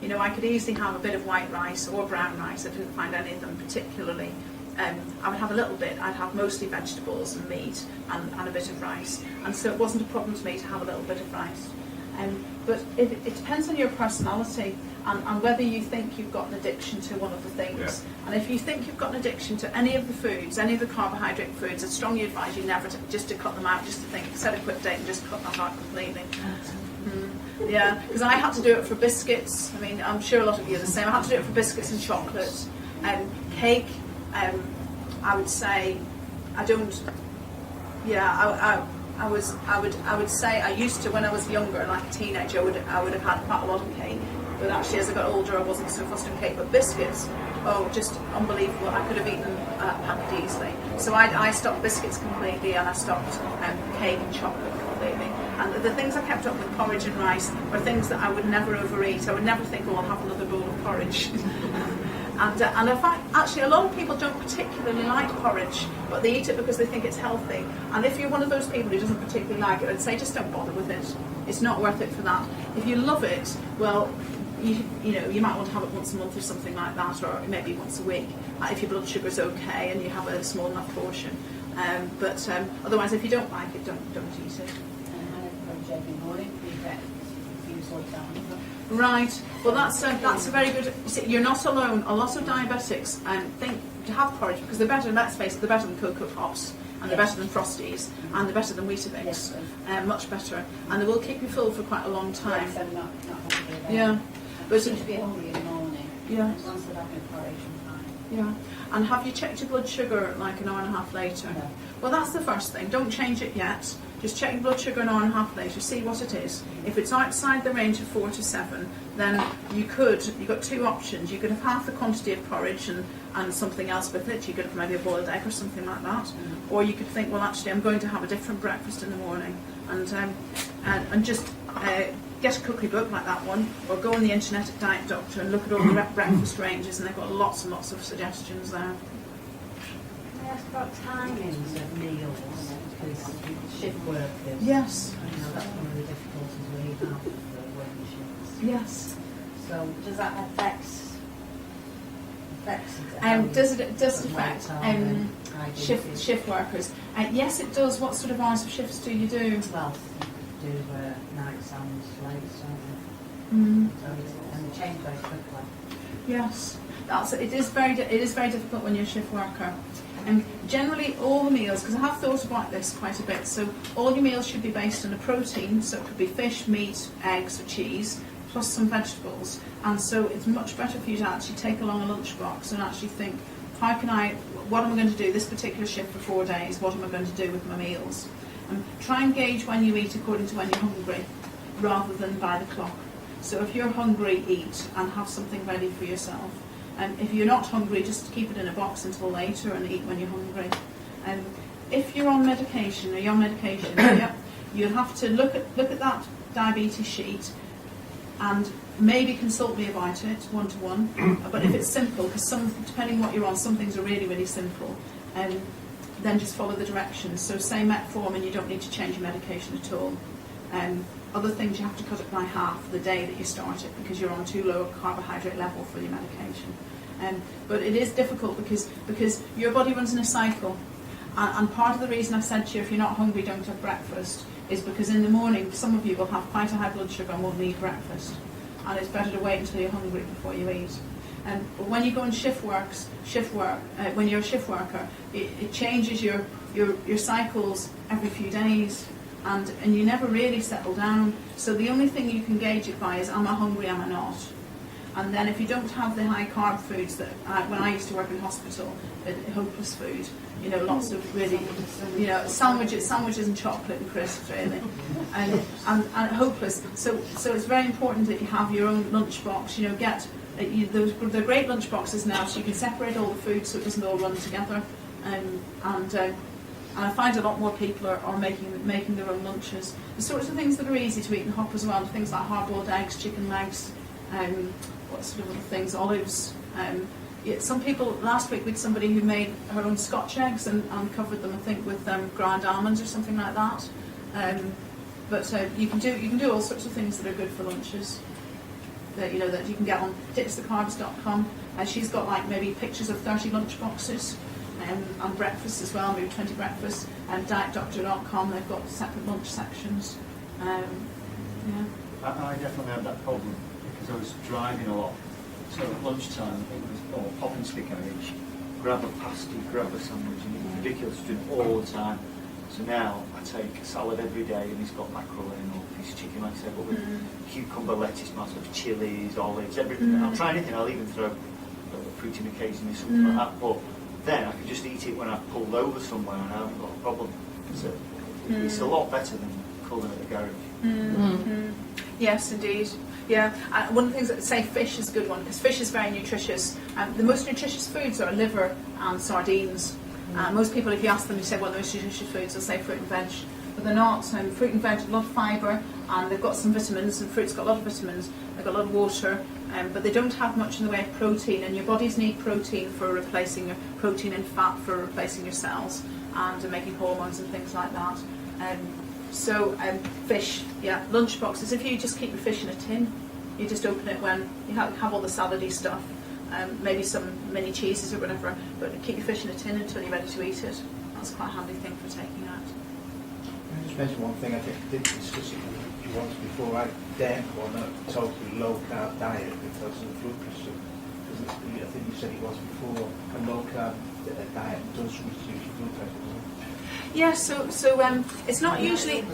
I could easily have a bit of white rice or brown rice. I didn't find any of them particularly. I would have a little bit. I'd have mostly vegetables and meat and a bit of rice. And so it wasn't a problem to me to have a little bit of rice. But it depends on your personality and whether you think you've got an addiction to one of the things. Yeah. And if you think you've got an addiction to any of the foods, any of the carbohydrate foods, I strongly advise you never just to cut them out, just to think, set a quit date and just cut that out completely. Yeah, because I had to do it for biscuits. I mean, I'm sure a lot of you are the same. I had to do it for biscuits and chocolate. Cake, I would say, I don't. Yeah, I would say I used to, when I was younger, like a teenager, I would have had quite a lot of cake. But actually, as I got older, I wasn't so fussed on cake. But biscuits, oh, just unbelievable. I could have eaten a packet easily. So I stopped biscuits completely, and I stopped cake and chocolate completely. And the things I kept up with, porridge and rice, were things that I would never overeat. I would never think, oh, I'll have another bowl of porridge. And in fact, actually, a lot of people don't particularly like porridge, but they eat it because they think it's healthy. And if you're one of those people who doesn't particularly like it, I'd say just don't bother with it. It's not worth it for that. If you love it, well, you might want to have it once a month or something like that, or maybe once a week, if your blood sugar's okay and you have a small enough portion. But otherwise, if you don't like it, don't eat it. I have porridge every morning. You get a few sorts out. Right. Well, that's a very good. See, you're not alone. A lot of diabetics think to have porridge because they're better. Let's face it, they're better than Cocoa Pops, and they're better than Frosties, and they're better than Weetabix. Yes, much better, and they will keep you full for quite a long time. Yes, I'm not hungry then. Yeah. I But seem to be hungry in the morning. Yeah. Once I've had my porridge, I'm fine. Yeah. And have you checked your blood sugar like an hour and a half later? No. Well, that's the first thing. Don't change it yet. Just check your blood sugar an hour and a half later, see what it is. If it's outside the range of 4 to 7, then you've got two options. You could have half the quantity of porridge and something else with it. You could have maybe a boiled egg or something like that. Or you could think, well, actually, I'm going to have a different breakfast in the morning. And just get a cookery book like that one, or go on the internet at Diet Doctor and look at all the breakfast ranges, and they've got lots and lots of suggestions there. I ask about timings of meals, because shift workers. Yes. That's one of the difficulties we have with working shifts. Yes. So does that affect Does it affect shift workers? Yes, it does. What sort of hours of shifts do you do? Well, do nights and late, don't Mm. they? And they change very quickly. Yes, it is very difficult when you're a shift worker. And generally, all the meals, because I have thought about this quite a bit. So all your meals should be based on a protein. So it could be fish, meat, eggs, or cheese, plus some vegetables. And so it's much better for you to actually take along a lunchbox and actually think, what am I going to do this particular shift for 4 days? What am I going to do with my meals? And try and gauge when you eat according to when you're hungry, rather than by the clock. So if you're hungry, eat and have something ready for yourself. If you're not hungry, just keep it in a box until later and eat when you're hungry. If you're on medication, you'll have to look at that diabetes sheet and maybe consult me about it one-to-one. But if it's simple, because depending what you're on, some things are really, really simple. then just follow the directions. So say metformin, you don't need to change your medication at all. Other things, you have to cut it by half the day that you start it because you're on too low a carbohydrate level for your medication. But it is difficult because your body runs in a cycle. And part of the reason I said to you, if you're not hungry, don't have breakfast, is because in the morning, some of you will have quite a high blood sugar and won't need breakfast. And it's better to wait until you're hungry before you eat. But when you go on when you're a shift worker, it changes your cycles every few days, and you never really settle down. So the only thing you can gauge it by is, am I hungry, am I not? And then if you don't have the high carb foods that, when I used to work in hospital, hopeless food, lots of really, sandwiches and chocolate and crisps really, and hopeless. So it's very important that you have your own lunchbox. They're great lunch boxes now, so you can separate all the food so it doesn't all run together. And I find a lot more people are making their own lunches. The sorts of things that are easy to eat in hop as well, things like hard-boiled eggs, chicken legs, what sort of other things, olives. Some people, last week we had somebody who made her own Scotch eggs and covered them, I think, with ground almonds or something like that. But you can do all sorts of things that are good for lunches. That you can get on tipsthecarbs.com. She's got maybe pictures of 30 lunch boxes and breakfasts as well, maybe 20 breakfasts. And dietdoctor.com, they've got separate lunch sections. I definitely had that problem because I was driving a lot. So at lunchtime, it was pop and stick out each, grab a pasty, grab a sandwich, and it's ridiculous to do it all the time. So now I take a salad every day, and it's got mackerel in, or a piece of chicken, like I said, but with cucumber, lettuce, sort of chilies, olives, everything. I'll try anything. I'll even throw fruit in occasionally, something like that. But then I can just eat it when I've pulled over somewhere, and I haven't got a problem. So it's a lot better than culling at the garage. Yes, indeed. Yeah, one of the things that say fish is a good one, because fish is very nutritious. The most nutritious foods are liver and sardines. Most people, if you ask them, you say, well, the most nutritious foods, they'll say fruit and veg. But they're not. Fruit and veg have a lot of fibre, and they've got some vitamins, and fruit's got a lot of vitamins, they've got a lot of water, but they don't have much in the way of protein, and your bodies need protein for replacing protein and fat for replacing your cells, and making hormones and things like that. Fish, lunch boxes. If you just keep your fish in a tin, you just open it when you have all the salady stuff, maybe some mini cheeses or whatever, but keep your fish in a tin until you're ready to eat it. That's quite a handy thing for taking out. Can I just mention one thing? I think I did discuss it once before. I dare go on a totally low carb diet because of the blood pressure. I think you said it was before, a low carb diet does reduce your blood pressure, doesn't it? Yeah, so it's not usually,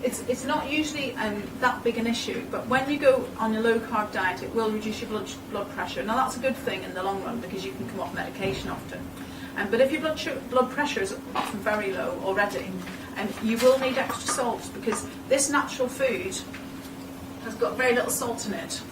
it's not usually that big an issue. But when you go on a low carb diet, it will reduce your blood pressure. Now that's a good thing in the long run because you can come off medication often. But if your blood pressure is often very low already, you will need extra salt because this natural food has got very little salt in it.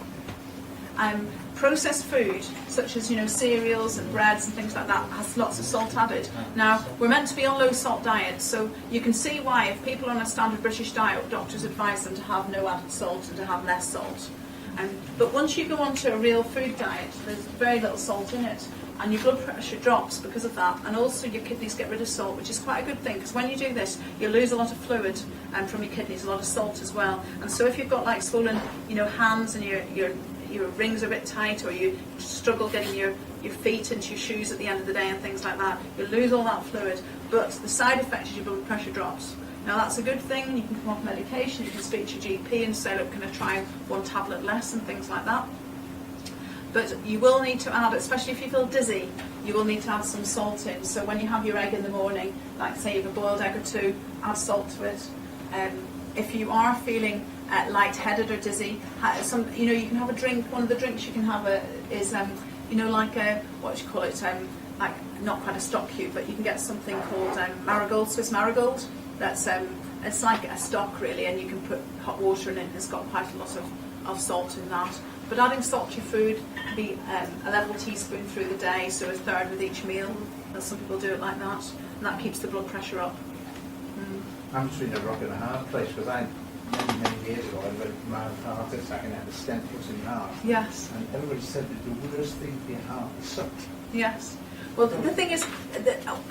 Processed food, such as cereals and breads and things like that, has lots of salt added. Now, we're meant to be on low salt diets, so you can see why if people are on a standard British diet, doctors advise them to have no added salt and to have less salt. But once you go onto a real food diet, there's very little salt in it, and your blood pressure drops because of that, and also your kidneys get rid of salt, which is quite a good thing, because when you do this, you lose a lot of fluid from your kidneys, a lot of salt as well. And so if you've got swollen, hands and your rings are a bit tight, or you struggle getting your feet into your shoes at the end of the day and things like that, you lose all that fluid. But the side effect is your blood pressure drops. Now that's a good thing. You can come off medication, you can speak to your GP and say, look, can I try one tablet less and things like that. But you will need to add, especially if you feel dizzy, you will need to add some salt in. So when you have your egg in the morning, like say you have a boiled egg or two, add salt to it. If you are feeling lightheaded or dizzy, you can have a drink. One of the drinks you can have is like a, what do you call it? Like not quite a stock cube, but you can get something called marigold, Swiss marigold. That's it's like a stock really, and you can put hot water in it. And it's got quite a lot of salt in that. But adding salt to your food can be a level teaspoon through the day, so a third with each meal. And some people do it like that, and that keeps the blood pressure up. I'm between a rock and a hard place because many years ago I had a mild heart attack and I had a stent put in my heart. Yes. And everybody said that the worst thing for your heart is salt. Yes. Well, the thing is,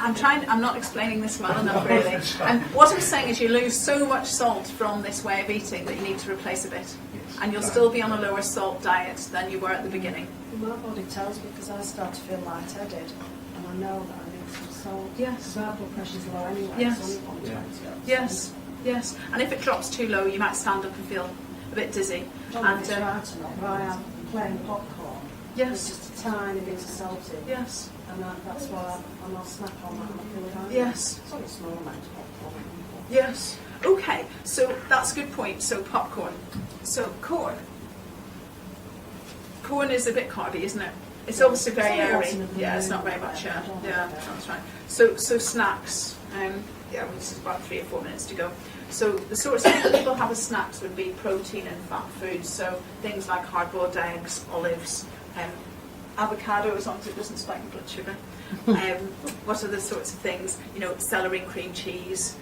I'm not explaining this well enough, really. And what I'm saying is you lose so much salt from this way of eating that you need to replace a bit. And you'll still be on a lower salt diet than you were at the beginning. My body tells me because I start to feel lightheaded and I know that I need some salt. Yes. So my blood pressure's low anyway. Yes. It's only 120. Yes, yes. And if it drops too low, you might stand up and feel a bit dizzy. And it's right or not, but I am plain popcorn. Yes. It's just a tiny bit of salty. Yes. And that's why I'll snack on that and I feel it. Yes. It's only a small amount of popcorn. Yes. Okay, so that's a good point. So popcorn. So corn. Corn is a bit carby, isn't it? It's obviously very airy. Yeah, it's not very much. Yeah, that's right. So snacks. Which is about 3 or 4 minutes to go. So the sorts of things people have as snacks would be protein and fat foods. So things like hard-boiled eggs, olives, avocado, as long as it doesn't spike your blood sugar. What are the sorts of things? Celery, cream cheese.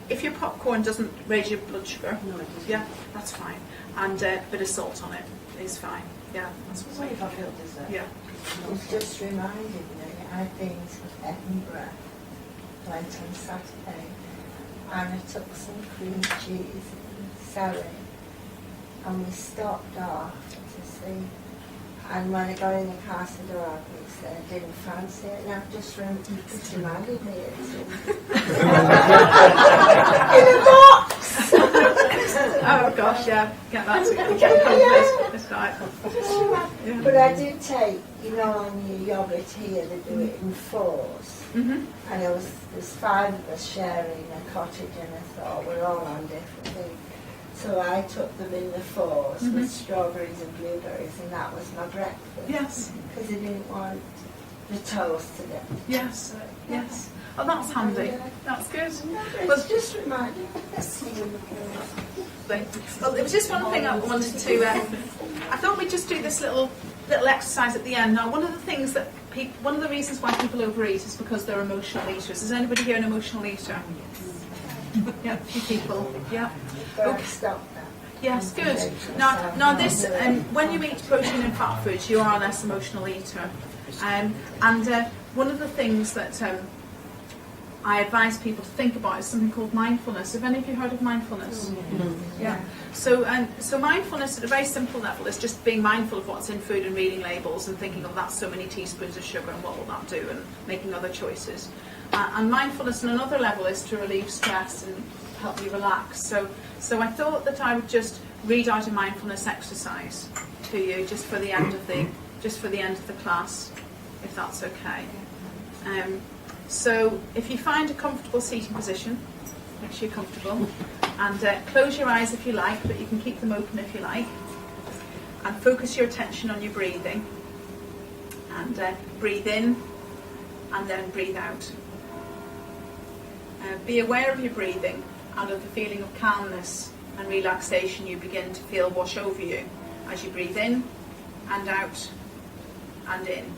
If your popcorn doesn't raise your blood sugar, No, it doesn't. yeah, that's fine. And a bit of salt on it is fine. Yeah, that's It's what only if I feel dizzy. Yeah. It's just reminded me, I've been to Edinburgh, went on Saturday, and I took some cream cheese and celery, and we stopped off to see. And when I got in the car, I said, I didn't fancy it, and I've just reminded me it's in a box. Oh gosh, yeah. Get that together. It's right. Yeah. But I do take, on your yogurt here, they do it in 4s. Mhm. And there's 5 of us sharing a cottage, and I thought we're all on different things. So I took them in the 4s with strawberries and blueberries, and that was my breakfast. Yes. Because I didn't want the toast to them. Yes. Yes. Oh, that's handy. That's good. It's just reminded me. Well, it was just one thing I wanted to. I thought we'd just do this little exercise at the end. Now, one of the reasons why people overeat is because they're emotional eaters. Is anybody here an emotional eater? Yeah, a few people. Yeah. But stop that. Yes, good. Now this, when you eat protein and fat foods, you are a less emotional eater. And one of the things that I advise people to think about is something called mindfulness. Have any of you heard of mindfulness? Yeah. So mindfulness at a very simple level is just being mindful of what's in food and reading labels and thinking, that's so many teaspoons of sugar and what will that do, and making other choices. And mindfulness on another level is to relieve stress and help you relax. So I thought that I would just read out a mindfulness exercise to you just for the end of the class, if that's okay. So if you find a comfortable seating position, make sure you're comfortable, and close your eyes if you like, but you can keep them open if you like, and focus your attention on your breathing, and breathe in and then breathe out. Be aware of your breathing and of the feeling of calmness and relaxation you begin to feel wash over you as you breathe in and out and in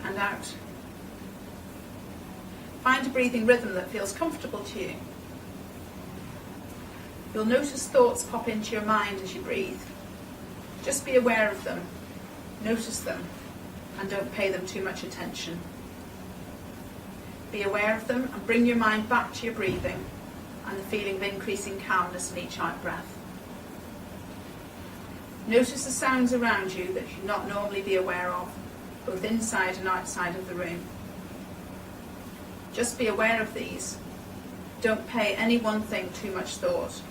and out. Find a breathing rhythm that feels comfortable to you. You'll notice thoughts pop into your mind as you breathe. Just be aware of them, notice them, and don't pay them too much attention. Be aware of them and bring your mind back to your breathing and the feeling of increasing calmness in each out breath. Notice the sounds around you that you'd not normally be aware of, both inside and outside of the room. Just be aware of these. Don't pay any one thing too much thought.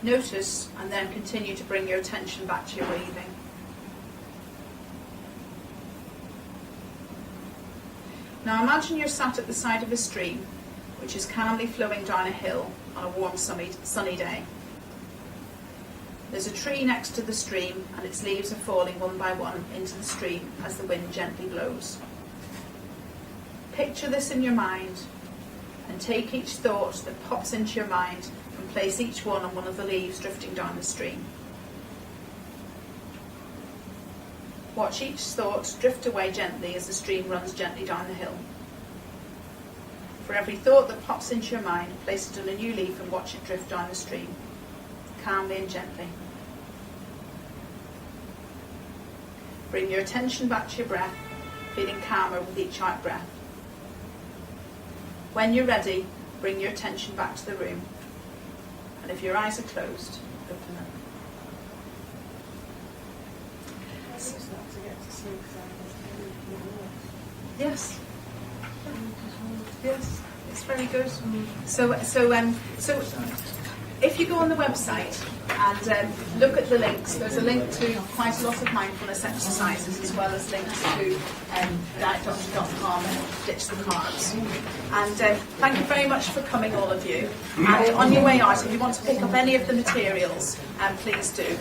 Notice and then continue to bring your attention back to your breathing. Now imagine you're sat at the side of a stream which is calmly flowing down a hill on a warm sunny day. There's a tree next to the stream and its leaves are falling one by one into the stream as the wind gently blows. Picture this in your mind and take each thought that pops into your mind and place each one on one of the leaves drifting down the stream. Watch each thought drift away gently as the stream runs gently down the hill. For every thought that pops into your mind, place it on a new leaf and watch it drift down the stream, calmly and gently. Bring your attention back to your breath, feeling calmer with each out breath. When you're ready, bring your attention back to the room. And if your eyes are closed, open them. I use that to get to sleep because I Yes. Yes, it's very good. So if you go on the website and look at the links, there's a link to quite a lot of mindfulness exercises as well as links to dietdoctor.com and Ditch the Carbs. And thank you very much for coming, all of you. And on your way out, if you want to pick up any of the materials, please do.